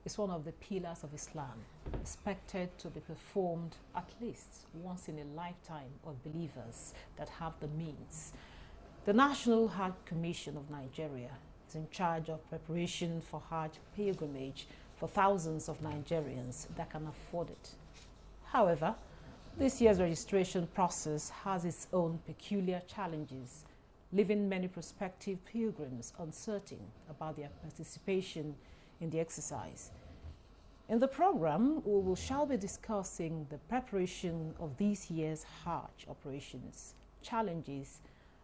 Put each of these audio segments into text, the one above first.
is one of the pillars of Islam, expected to be performed at least once in a lifetime of believers that have the means. The National Hajj Commission of Nigeria is in charge of preparation for Hajj pilgrimage for thousands of Nigerians that can afford it. However, this year's registration process has its own peculiar challenges, leaving many prospective pilgrims uncertain about their participation in the exercise. In the program, we shall be discussing the preparation of this year's Hajj operations, challenges,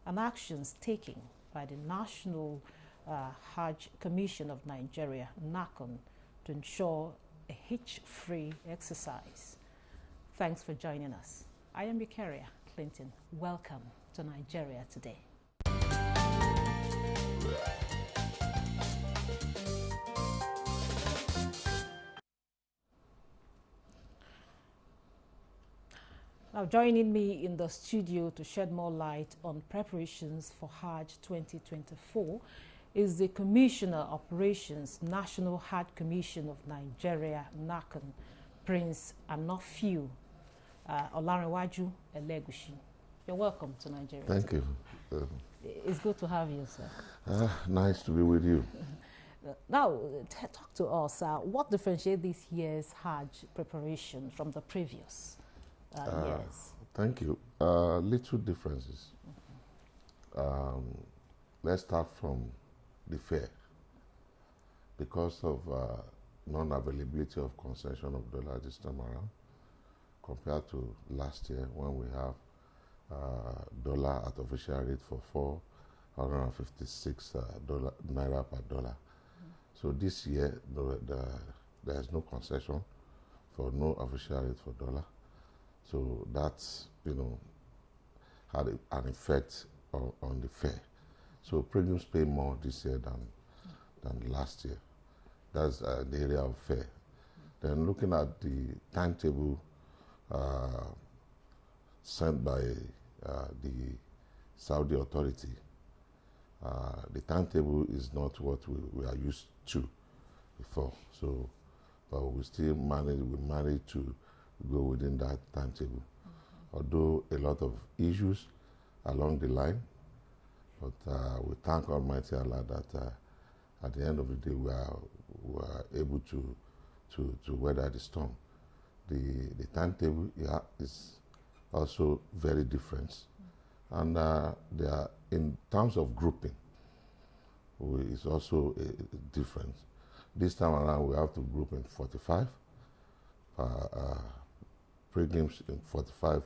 and actions taken by the National Hajj Commission of Nigeria, NACON, to ensure a hitch-free exercise. Thanks for joining us. I am your carrier, Clinton. Welcome to Nigeria Today. Now, joining me in the studio to shed more light on preparations for Hajj 2024 is the Commissioner Operations, National Hajj Commission of Nigeria, NACON, Prince Anofiu Olarinwaju Elegushi. You're welcome to Nigeria. Thank you. It's good to have you, sir. Nice to be with you. Now, talk to us. What differentiates this year's Hajj preparation from the previous years? Thank you. Little differences. Let's start from the fare. Because of non-availability of concession of dollar this time around, compared to last year when we have dollar at official rate for 456 naira per dollar. So this year there is no concession for no official rate for dollar. So that's, had an effect on the fare. So premiums pay more this year than last year. That's the area of fare. Then looking at the timetable sent by the Saudi authority, the timetable is not what we are used to before. So, but we still managed to go within that timetable. Although a lot of issues along the line, but we thank Almighty Allah that at the end of the day we are able to weather the storm. The timetable is also very different, and they are, in terms of grouping, is also different. This time around we have to group in 45 pilgrims in 45,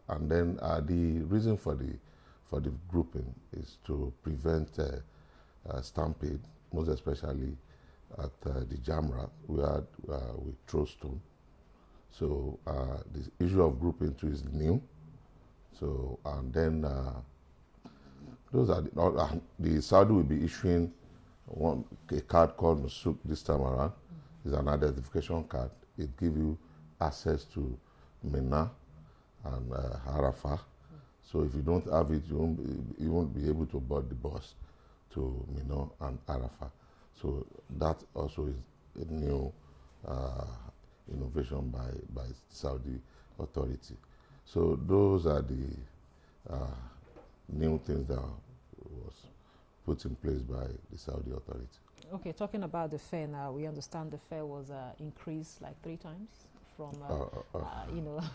and then the reason for the grouping is to prevent stampede, most especially at the Jamra, where we throw stone. So the issue of grouping too is new. So, and then those are the Saudi will be issuing a card called Nusuk this time around. It's an identification card. It gives you access to Mina and Arafah. So if you don't have it, you won't be able to board the bus to Mina and Arafah. So that also is a new innovation by Saudi authority. So those are the new things that was put in place by the Saudi authority. Okay, talking about the fare now, we understand the fare was increased like 3 times from,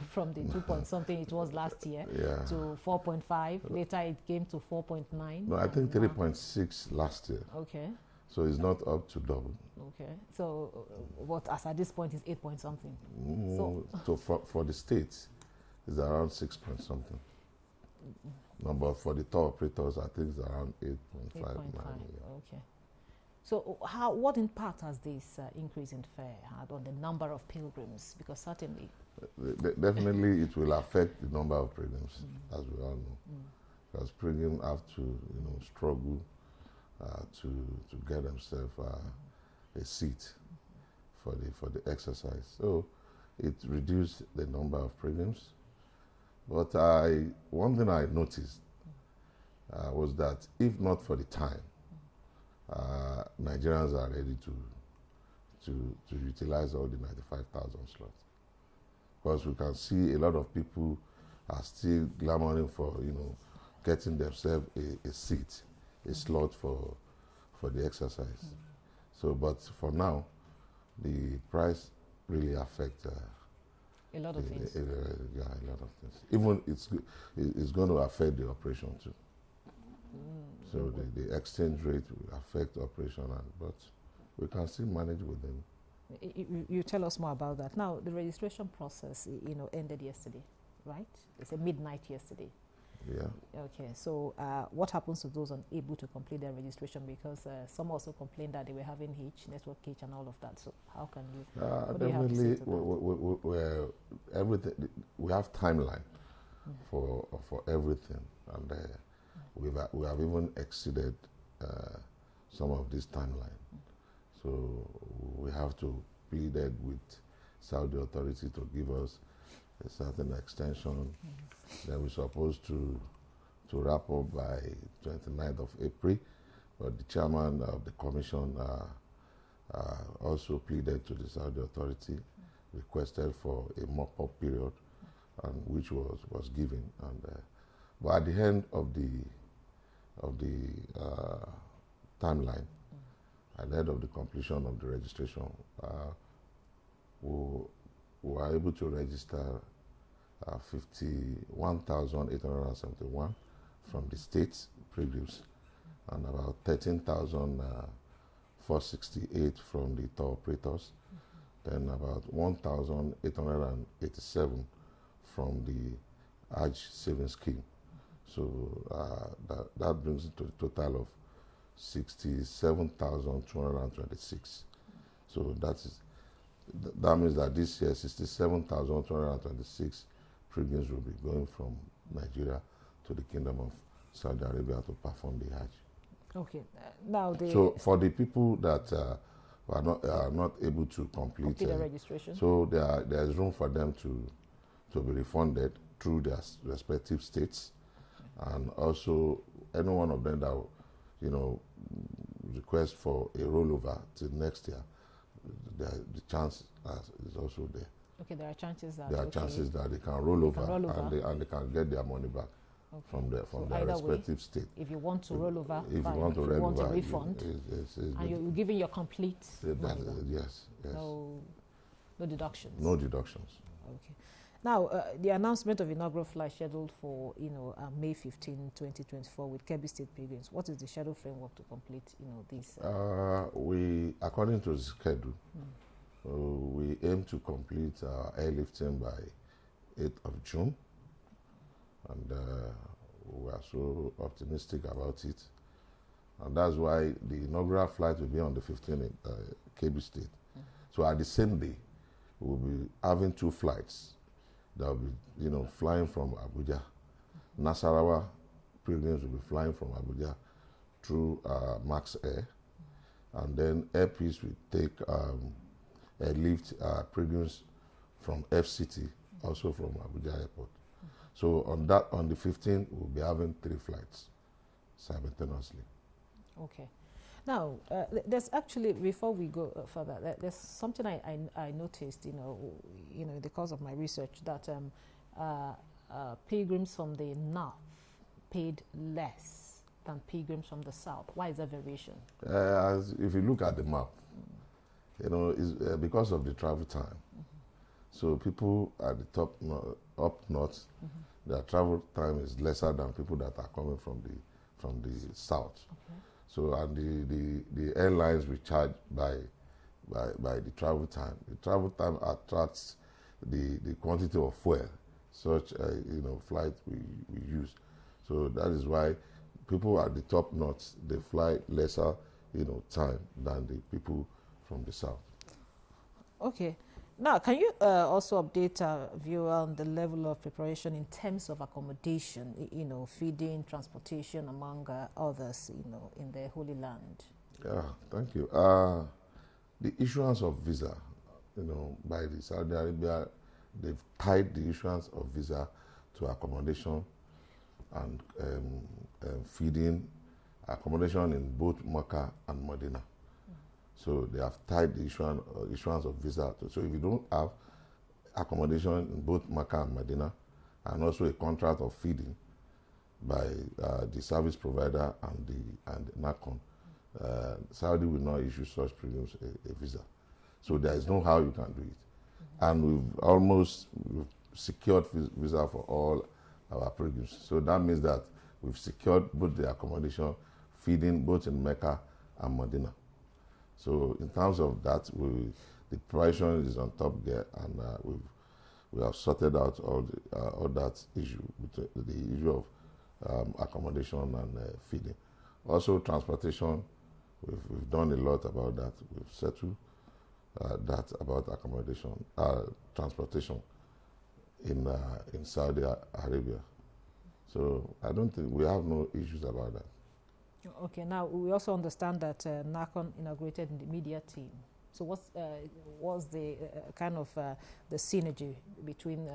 from the 2 point something it was last year to 4.5. Later it came to 4.9. No, I think 3.6 last year. Okay. So it's not up to double. Okay. So what as at this point is 8 point something. So for the states, it's around 6 point something. No, but for the tour operators, I think it's around 8.5. Okay. So what impact has this increase in fare had on the number of pilgrims? Because certainly... Definitely it will affect the number of pilgrims, as we all know. Because pilgrims have to, struggle to get themselves a seat for the exercise. So it reduced the number of pilgrims. But one thing I noticed was that if not for the time, Nigerians are ready to utilize all the 95,000 slots. Because we can see a lot of people are still clamoring for, getting themselves a seat, a slot for the exercise. So, but for now, the price really affects a lot of things. Yeah, a lot of things. Even it's going to affect the operation too. So the exchange rate will affect operation, but we can still manage with them. You tell us more about that. Now, the registration process, ended yesterday, right? It's a midnight yesterday. Yeah. Okay, so what happens to those unable to complete their registration? Because some also complained that they were having hitch, network hitch, and all of that. So how can you? Definitely, everything. We have timeline for everything, and we have even exceeded some of this timeline. So we have to plead with Saudi authority to give us a certain extension. Then we're supposed to wrap up by 29th of April, but the chairman of the commission also pleaded to the Saudi authority, requested for a mop-up period, and which was given. And but at the end of the timeline, at the end of the completion of the registration, we were able to register 51,871 from the states pilgrims, and about 13,468 from the tour operators, then about 1,887 from the Hajj savings scheme. So that brings it to a total of 67,226. So that means that this year 67,226 pilgrims will be going from Nigeria to the Kingdom of Saudi Arabia to perform the Hajj. Okay. Now so for the people that are not able to complete the registration, so there is room for them to be refunded through their respective states, and also any one of them that request for a rollover till next year, the chance is also there. Okay, there are chances that they can roll over, and they can get their money back from their respective state. If you want to roll over, if fine. you want to roll over, a refund, and you're giving your complete money back. Yes. No deductions. No deductions. Okay. Now, the announcement of inaugural flight scheduled for May 15, 2024 with Kebbi State pilgrims. What is the schedule framework to complete this? We, according to the schedule, we aim to complete airlifting by 8th of June, and we are so optimistic about it, and that's why the inaugural flight will be on the 15th in Kebbi State. So at the same day, we'll be having 2 flights. They'll be, flying from Abuja. Nasarawa pilgrims will be flying from Abuja through Max Air, and then Air Peace will take airlift pilgrims from FCT, also from Abuja Airport. So on the 15th, we'll be having 3 flights simultaneously. Okay. Now, there's actually, before we go further, there's something I noticed, in the course of my research, that pilgrims from the north paid less than pilgrims from the south. Why is that variation? If you look at the map, it's because of the travel time. So people at the up north, their travel time is lesser than people that are coming from the south. Okay. So, and the airlines we charge by the travel time. The travel time attracts the quantity of fuel, such flight we use. So that is why people at the top north, they fly lesser time than the people from the south. Okay. Now, can you also update our viewer on the level of preparation in terms of accommodation, feeding, transportation, among others, in the Holy Land? Yeah, thank you. The issuance of visa, by the Saudi Arabia, they've tied the issuance of visa to accommodation and feeding, accommodation in both Makkah and Medina. So they have tied the issuance of visa. So if you don't have accommodation in both Makkah and Medina, and also a contract of feeding by the service provider and the NACON, Saudi will not issue such pilgrims a visa. So there is no how you can do it. And we've secured visa for all our pilgrims. So that means that we've secured both the accommodation, feeding both in Mecca and Medina. So in terms of that, the preparation is on top gear, and we have sorted out all that issue with the issue of accommodation and feeding. Also transportation, we've done a lot about that. We've settled that about accommodation, transportation in Saudi Arabia. So I don't think we have no issues about that. Okay, now we also understand that NACON inaugurated the media team. So what's the kind of the synergy between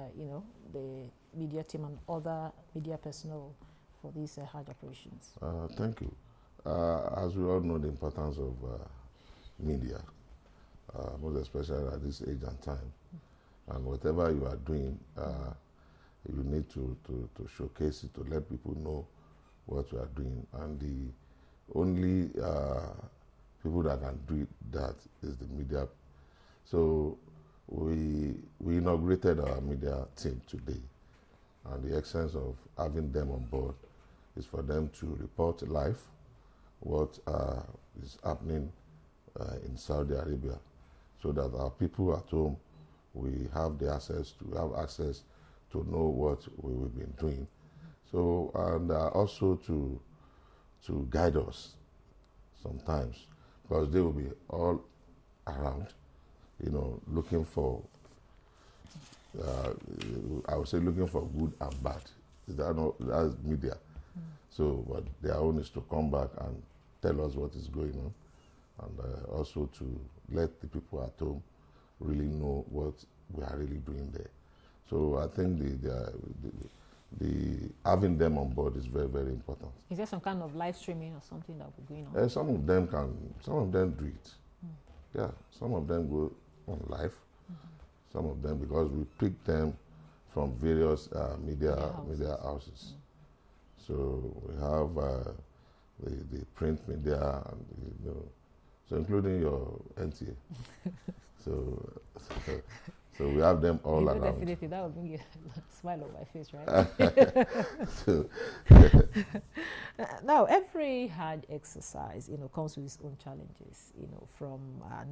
the media team and other media personnel for these Hajj operations? Thank you. As we all know, the importance of media, most especially at this age and time, and whatever you are doing, you need to showcase it, to let people know what you are doing. And the only people that can do that is the media. So we inaugurated our media team today, and the essence of having them on board is for them to report live what is happening in Saudi Arabia, so that our people at home, we have access to know what we've been doing. So, and also to guide us sometimes, because they will be all around, looking for, I would say looking for good and bad. That's media. So, but their own is to come back and tell us what is going on, and also to let the people at home really know what we are really doing there. So I think the having them on board is very, very important. Is there some kind of live streaming or something that will be going on? Some of them do it. Yeah, some of them go on live. Some of them, because we pick them from various media houses. So we have the print media, and so including your NTA. So we have them all around. Definitely, that will bring a smile on my face, right? Now, every Hajj exercise, comes with its own challenges, from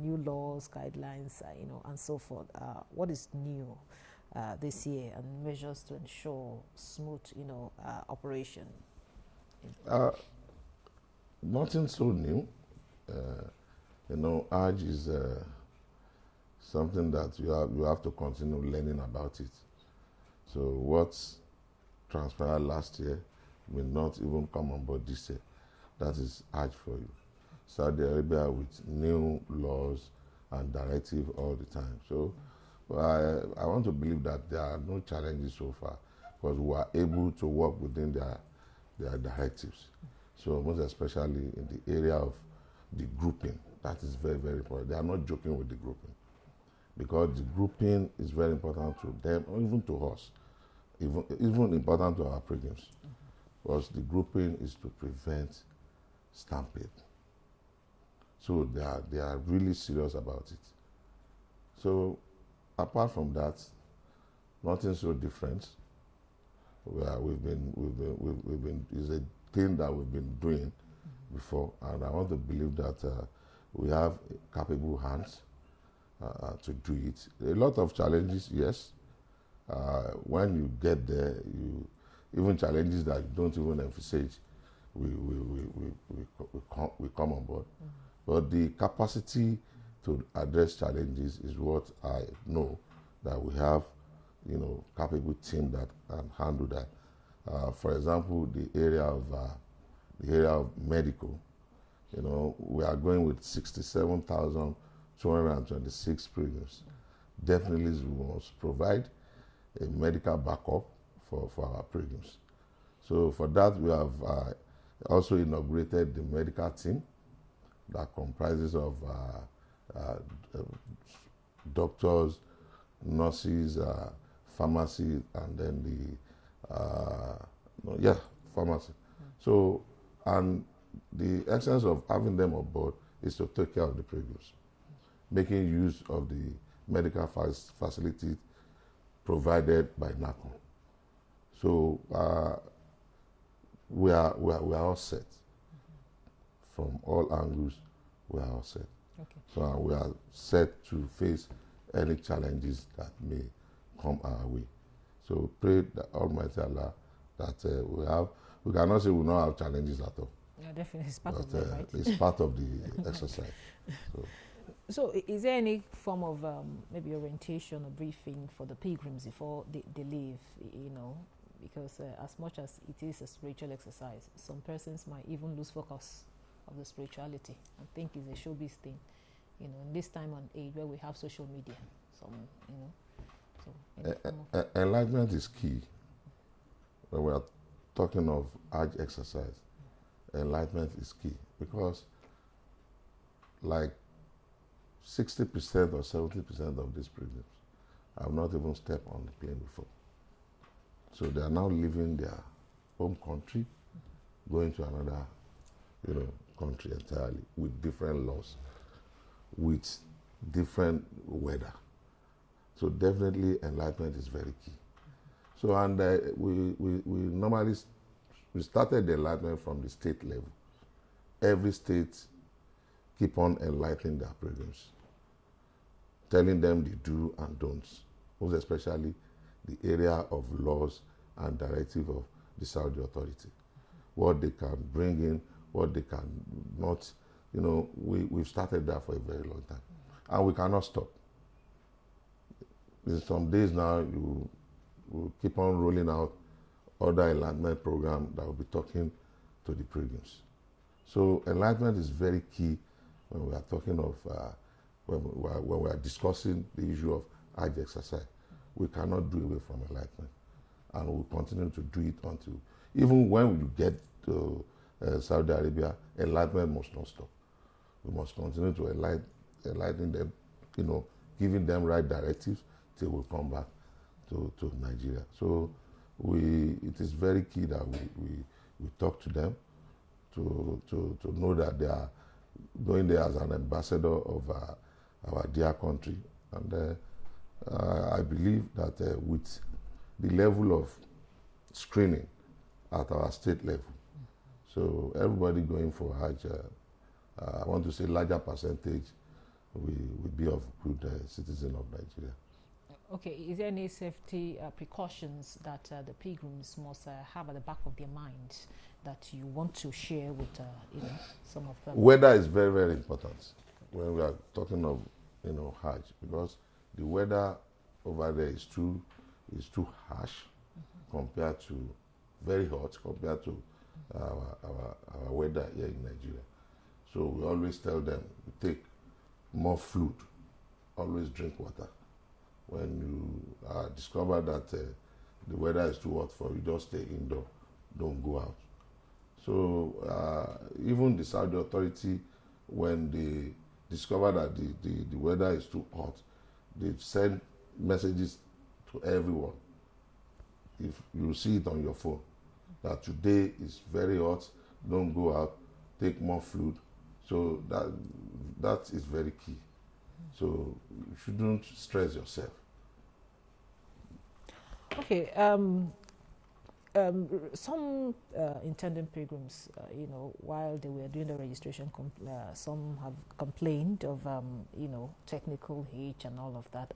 new laws, guidelines, and so forth. What is new this year, and measures to ensure smooth, operation? Nothing so new. Hajj is something that you have to continue learning about it. So what transpired last year may not even come on board this year. That is Hajj for you. Saudi Arabia with new laws and directives all the time. So I want to believe that there are no challenges so far, because we are able to work within their directives. So most especially in the area of the grouping, that is very, very important. They are not joking with the grouping, because the grouping is very important to them, or even to us, even important to our pilgrims, because the grouping is to prevent stampede. So they are really serious about it. So apart from that, nothing so different. We've been is a thing that we've been doing before, and I want to believe that we have capable hands to do it. A lot of challenges, yes. When you get there, even challenges that you don't even envisage, we come on board. But the capacity to address challenges is what I know that we have, capable team that can handle that. For example, the area of medical, we are going with 67,226 pilgrims. Definitely, we must provide a medical backup for our pilgrims. So for that, we have also inaugurated the medical team, that comprises of doctors, nurses, pharmacy, and then pharmacy. So, and the essence of having them on board is to take care of the pilgrims, making use of the medical facilities provided by NACON. So we are all set from all angles. We are all set. Okay. So we are set to face any challenges that may come our way. So pray that Almighty Allah that we cannot say we don't have challenges at all. Yeah, definitely, it's part of that, right? It's part of the exercise. So is there any form of maybe orientation or briefing for the pilgrims before they leave, because as much as it is a spiritual exercise, some persons might even lose focus of the spirituality and think it's a showbiz thing, in this time and age where we have social media. Enlightenment is key. When we are talking of Hajj exercise, enlightenment is key, because like 60% or 70% of these pilgrims have not even stepped on the plane before. So they are now leaving their home country, going to another, country entirely, with different laws, with different weather. So definitely enlightenment is very key. So, and we normally, we started the enlightenment from the state level. Every state keep on enlightening their pilgrims, telling them the do and don'ts, most especially the area of laws and directive of the Saudi authority, what they can bring in, what they can not. We've started that for a very long time, and we cannot stop. In some days now, you will keep on rolling out other enlightenment programs that will be talking to the pilgrims. So enlightenment is very key when we are talking of, when we are discussing the issue of Hajj exercise. We cannot do away from enlightenment, and we'll continue to do it until, even when you get to Saudi Arabia, enlightenment must not stop. We must continue to enlighten them, giving them right directives till we come back to Nigeria. So it is very key that we talk to them to know that they are going there as an ambassador of our dear country. And I believe that with the level of screening at our state level, so everybody going for Hajj, I want to say larger percentage will be of good citizen of Nigeria. Okay, is there any safety precautions that the pilgrims must have at the back of their minds that you want to share with some of them? Weather is very, very important when we are talking of Hajj, because the weather over there is too harsh compared to very hot compared to our weather here in Nigeria. So we always tell them, take more fluid, always drink water. When you discover that the weather is too hot for you, just stay indoor, don't go out. So even the Saudi authority, when they discover that the weather is too hot, they send messages to everyone. If you see it on your phone, that today is very hot, don't go out, take more fluid. So that is very key. So you shouldn't stress yourself. Okay. Some intending pilgrims, while they were doing the registration, some have complained of, technical hitch and all of that.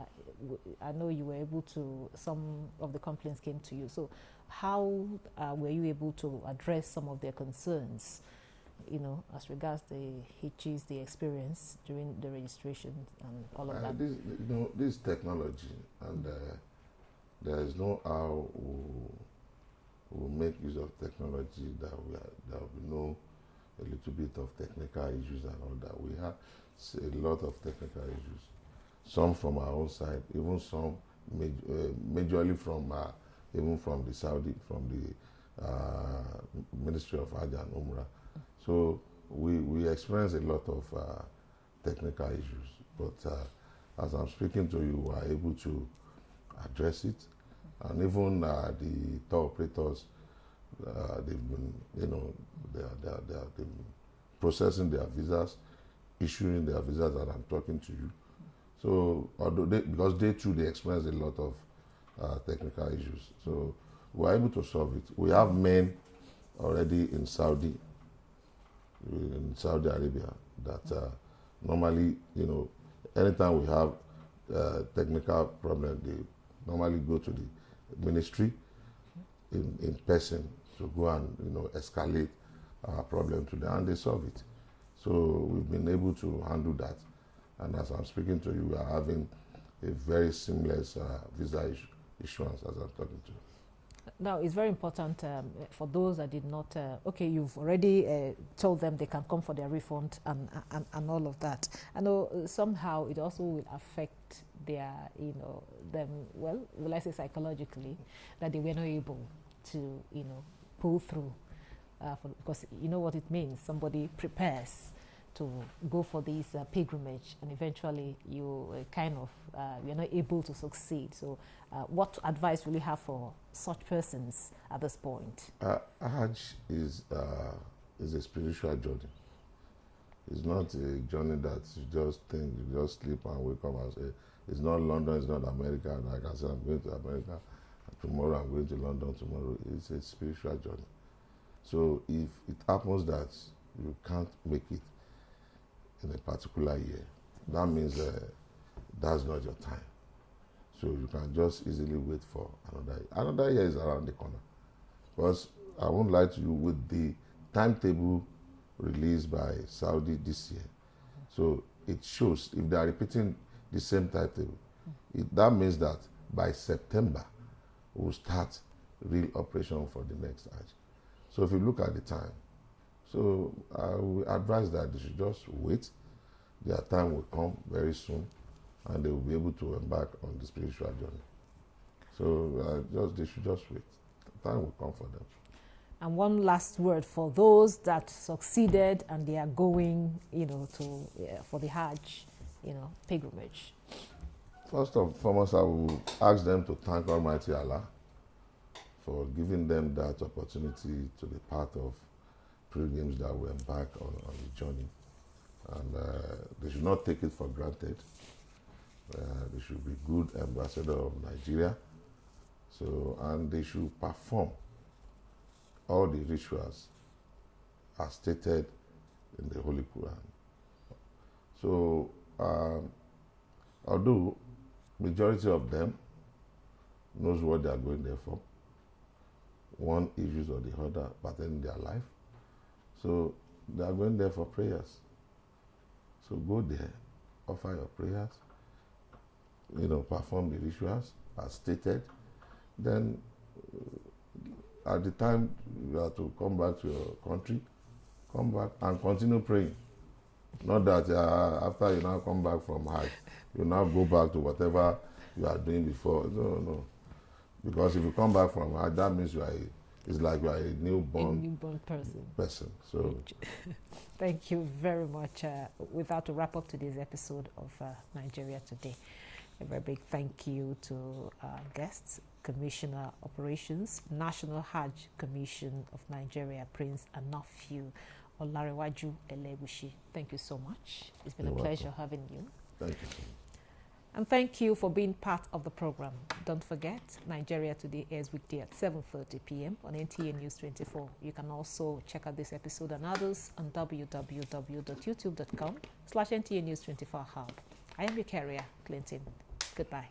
I know you were able to, some of the complaints came to you. So how were you able to address some of their concerns, as regards the hitches they experienced during the registration and all of that? This technology, and there is no how we'll make use of technology that there will be no a little bit of technical issues and all that. We have a lot of technical issues, some from our own side, even some majorly from even from the Saudi, from the Ministry of Hajj and Umrah. So we experience a lot of technical issues, but as I'm speaking to you, we are able to address it, and even the tour operators, they've been, they've been processing their visas, issuing their visas, and I'm talking to you. So, although because they too they experience a lot of technical issues, so we're able to solve it. We have men already in Saudi Arabia that normally, anytime we have technical problem, they normally go to the ministry in person to go and escalate our problem to them, and they solve it. So we've been able to handle that, and as I'm speaking to you, we are having a very seamless visa issuance as I'm talking to you. Now, it's very important for those that did not, okay, you've already told them they can come for their refund and all of that. I know somehow it also will affect their, them, well, will I say psychologically, that they were not able to, pull through. Because you know what it means. Somebody prepares to go for this pilgrimage, and eventually you you're not able to succeed. So what advice will you have for such persons at this point? Hajj is a spiritual journey. It's not a journey that you just think, you just sleep and wake up and say, it's not London, it's not America, and I can say I'm going to America, tomorrow I'm going to London tomorrow. It's a spiritual journey. So if it happens that you can't make it in a particular year, that means that's not your time. So you can just easily wait for another year. Another year is around the corner. Because I won't lie to you, with the timetable released by Saudi this year, so it shows if they are repeating the same timetable, that means that by September we'll start real operation for the next Hajj. So if you look at the time, so I will advise that they should just wait. Their time will come very soon, and they will be able to embark on the spiritual journey. So they should just wait. The time will come for them. And one last word for those that succeeded and they are going, for the Hajj, pilgrimage. First and foremost, I will ask them to thank Almighty Allah for giving them that opportunity to be part of pilgrims that will embark on the journey. And they should not take it for granted. They should be good ambassador of Nigeria. So, and they should perform all the rituals as stated in the Holy Quran. So, although majority of them knows what they are going there for, one issues or the other pertaining their life, so they are going there for prayers. So go there, offer your prayers, perform the rituals as stated. Then at the time you have to come back to your country, come back and continue praying. Not that after you now come back from Hajj, you now go back to whatever you are doing before. No. Because if you come back from Hajj, that means it's like you are a newborn person. So, thank you very much. We've had to wrap up today's episode of Nigeria Today. A very big thank you to our guests, Commissioner Operations, National Hajj Commission of Nigeria, Prince Anafiu Olarewaju Elegushi. Thank you so much. It's been a pleasure having you. Thank you so much. And thank you for being part of the program. Don't forget, Nigeria Today airs weekday at 7:30 p.m. on NTA News 24. You can also check out this episode and others on www.youtube.com/NTA News 24 Hub. I am your carrier, Clinton. Goodbye.